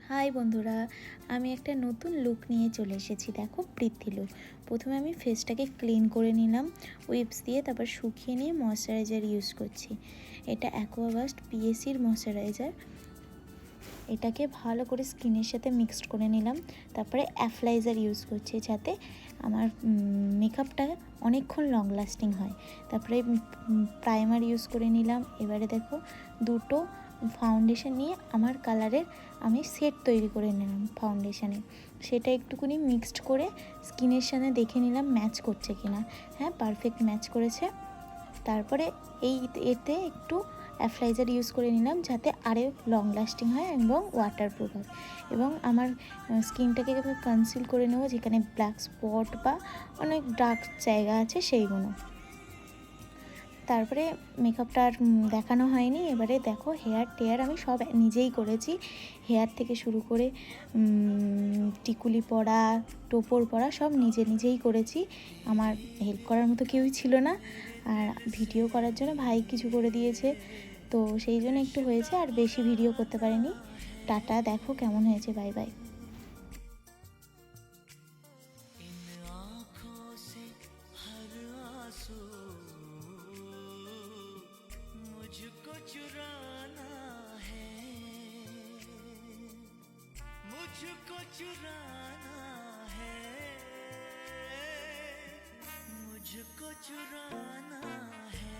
High বন্ধুরা, আমি একটা নতুন লুক নিয়ে চলে এসেছি। দেখো, বৃদ্ধি লুক। প্রথমে আমি ফেসটাকে ক্লিন করে নিলাম উইপস দিয়ে, তারপর শুকিয়ে নিয়ে ময়শ্চারাইজার ইউজ করছি। এটা অ্যাকোয়াবাস্ট পিএসির ময়শ্চারাইজার। এটাকে ভালো করে স্কিনের সাথে মিক্সড করে নিলাম। তারপরে অ্যাপ্লাইজার ইউজ করছি যাতে আমার মেকআপটা অনেকক্ষণ লং লাস্টিং হয়। তারপরে প্রাইমার ইউজ করে নিলাম। এবারে দেখো, দুটো ফাউন্ডেশন নিয়ে আমার কালারের আমি সেট তৈরি করে নিলাম ফাউন্ডেশানে। সেটা একটুকুনি মিক্সড করে স্কিনের সাথে দেখে নিলাম ম্যাচ করছে কিনা। হ্যাঁ, পারফেক্ট ম্যাচ করেছে। তারপরে এতে একটু অ্যাপ্লাইজার ইউজ করে নিলাম যাতে আরও লং লাস্টিং হয় এবং ওয়াটারপ্রুফ হয়। এবং আমার স্কিনটাকে কনসিল করে নেবো যেখানে ব্ল্যাক স্পট বা অনেক ডার্ক জায়গা আছে সেইগুলো। তারপরে মেকআপটা আর দেখানো হয়নি। এবারে দেখো, হেয়ার আমি সব নিজেই করেছি। হেয়ার থেকে শুরু করে টিকুলি পরা, টোপর পরা সব নিজেই করেছি। আমার হেল্প করার মতো কেউই ছিল না। আর ভিডিও করার জন্য ভাই কিছু করে দিয়েছে, তো সেই জন্য একটু হয়েছে, আর বেশি ভিডিও করতে পারিনি। টাটা, দেখো কেমন হয়েছে। Bye bye. मुझको चुराना है, मुझको चुराना है, मुझको चुराना है।